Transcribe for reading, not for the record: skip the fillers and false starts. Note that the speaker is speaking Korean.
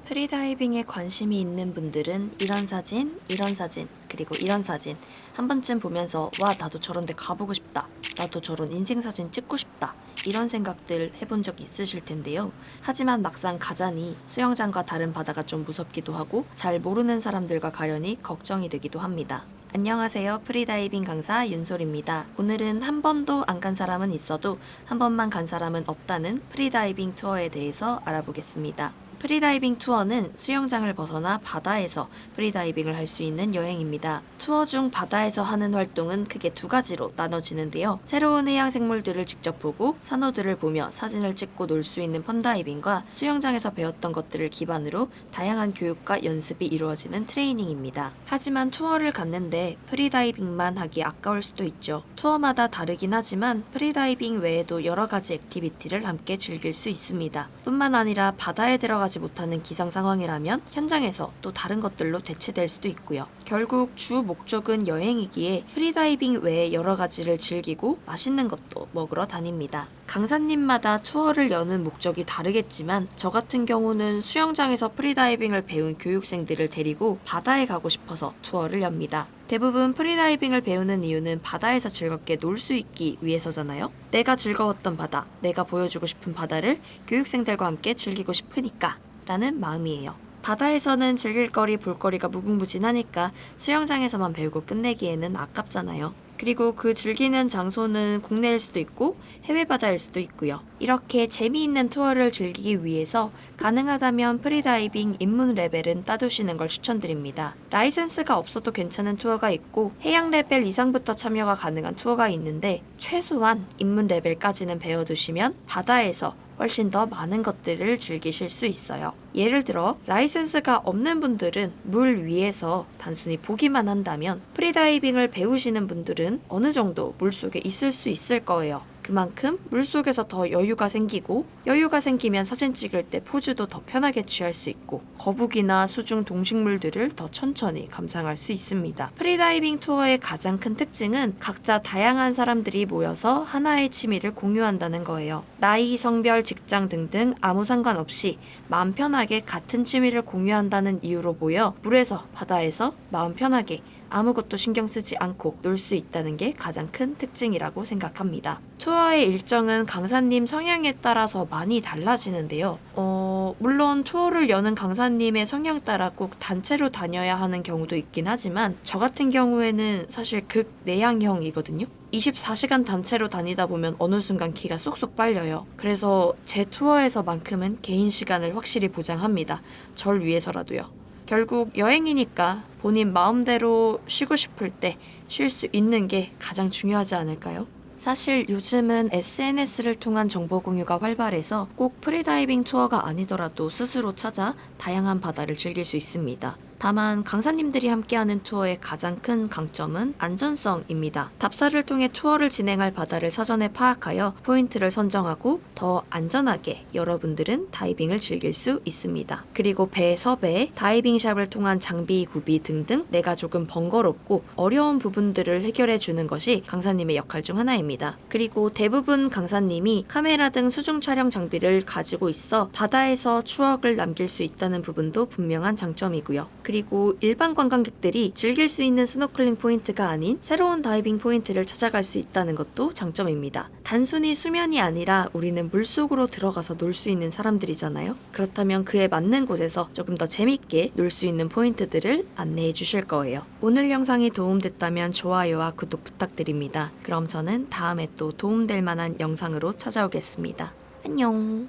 프리다이빙에 관심이 있는 분들은 이런 사진, 그리고 이런 사진 한 번쯤 보면서 와, 나도 저런 데 가보고 싶다. 나도 저런 인생사진 찍고 싶다. 이런 생각들 해본 적 있으실 텐데요. 하지만 막상 가자니 수영장과 다른 바다가 좀 무섭기도 하고 잘 모르는 사람들과 가려니 걱정이 되기도 합니다. 안녕하세요. 프리다이빙 강사 윤솔입니다. 오늘은 한 번도 안 간 사람은 있어도 한 번만 간 사람은 없다는 프리다이빙 투어에 대해서 알아보겠습니다. 프리다이빙 투어는 수영장을 벗어나 바다에서 프리다이빙을 할 수 있는 여행입니다. 투어 중 바다에서 하는 활동은 크게 두 가지로 나눠지는데요. 새로운 해양 생물들을 직접 보고 산호들을 보며 사진을 찍고 놀 수 있는 펀다이빙과 수영장에서 배웠던 것들을 기반으로 다양한 교육과 연습이 이루어지는 트레이닝입니다. 하지만 투어를 갔는데 프리다이빙만 하기 아까울 수도 있죠. 투어마다 다르긴 하지만 프리다이빙 외에도 여러 가지 액티비티를 함께 즐길 수 있습니다. 뿐만 아니라 바다에 들어가지 못하는 기상 상황이라면 현장에서 또 다른 것들로 대체될 수도 있고요. 결국 주 목적은 여행이기에 프리다이빙 외에 여러 가지를 즐기고 맛있는 것도 먹으러 다닙니다. 강사님마다 투어를 여는 목적이 다르겠지만 저 같은 경우는 수영장에서 프리다이빙을 배운 교육생들을 데리고 바다에 가고 싶어서 투어를 엽니다. 대부분 프리다이빙을 배우는 이유는 바다에서 즐겁게 놀 수 있기 위해서잖아요. 내가 즐거웠던 바다, 내가 보여주고 싶은 바다를 교육생들과 함께 즐기고 싶으니까 라는 마음이에요. 바다에서는 즐길 거리, 볼거리가 무궁무진하니까 수영장에서만 배우고 끝내기에는 아깝잖아요. 그리고 그 즐기는 장소는 국내일 수도 있고 해외 바다일 수도 있고요. 이렇게 재미있는 투어를 즐기기 위해서 가능하다면 프리다이빙 입문 레벨은 따두시는 걸 추천드립니다. 라이센스가 없어도 괜찮은 투어가 있고 해양 레벨 이상부터 참여가 가능한 투어가 있는데 최소한 입문 레벨까지는 배워두시면 바다에서 훨씬 더 많은 것들을 즐기실 수 있어요. 예를 들어 라이센스가 없는 분들은 물 위에서 단순히 보기만 한다면 프리다이빙을 배우시는 분들은 어느 정도 물속에 있을 수 있을 거예요. 그만큼 물속에서 더 여유가 생기고 여유가 생기면 사진 찍을 때 포즈도 더 편하게 취할 수 있고 거북이나 수중 동식물들을 더 천천히 감상할 수 있습니다. 프리다이빙 투어의 가장 큰 특징은 각자 다양한 사람들이 모여서 하나의 취미를 공유한다는 거예요. 나이, 성별, 직장 등등 아무 상관없이 마음 편하게 같은 취미를 공유한다는 이유로 모여 물에서 바다에서 마음 편하게 아무것도 신경 쓰지 않고 놀 수 있다는 게 가장 큰 특징이라고 생각합니다. 투어의 일정은 강사님 성향에 따라서 많이 달라지는데요. 물론 투어를 여는 강사님의 성향 따라 꼭 단체로 다녀야 하는 경우도 있긴 하지만 저 같은 경우에는 사실 극내향형이거든요. 24시간 단체로 다니다 보면 어느 순간 기가 쏙쏙 빨려요. 그래서 제 투어에서만큼은 개인 시간을 확실히 보장합니다. 절 위해서라도요. 결국 여행이니까 본인 마음대로 쉬고 싶을 때 쉴 수 있는 게 가장 중요하지 않을까요? 사실 요즘은 SNS를 통한 정보 공유가 활발해서 꼭 프리다이빙 투어가 아니더라도 스스로 찾아 다양한 바다를 즐길 수 있습니다. 다만 강사님들이 함께하는 투어의 가장 큰 강점은 안전성입니다. 답사를 통해 투어를 진행할 바다를 사전에 파악하여 포인트를 선정하고 더 안전하게 여러분들은 다이빙을 즐길 수 있습니다. 그리고 배 섭외, 다이빙샵을 통한 장비 구비 등등 내가 조금 번거롭고 어려운 부분들을 해결해 주는 것이 강사님의 역할 중 하나입니다. 그리고 대부분 강사님이 카메라 등 수중 촬영 장비를 가지고 있어 바다에서 추억을 남길 수 있다는 부분도 분명한 장점이고요. 그리고 일반 관광객들이 즐길 수 있는 스노클링 포인트가 아닌 새로운 다이빙 포인트를 찾아갈 수 있다는 것도 장점입니다. 단순히 수면이 아니라 우리는 물속으로 들어가서 놀 수 있는 사람들이잖아요. 그렇다면 그에 맞는 곳에서 조금 더 재밌게 놀 수 있는 포인트들을 안내해 주실 거예요. 오늘 영상이 도움됐다면 좋아요와 구독 부탁드립니다. 그럼 저는 다음에 또 도움될 만한 영상으로 찾아오겠습니다. 안녕.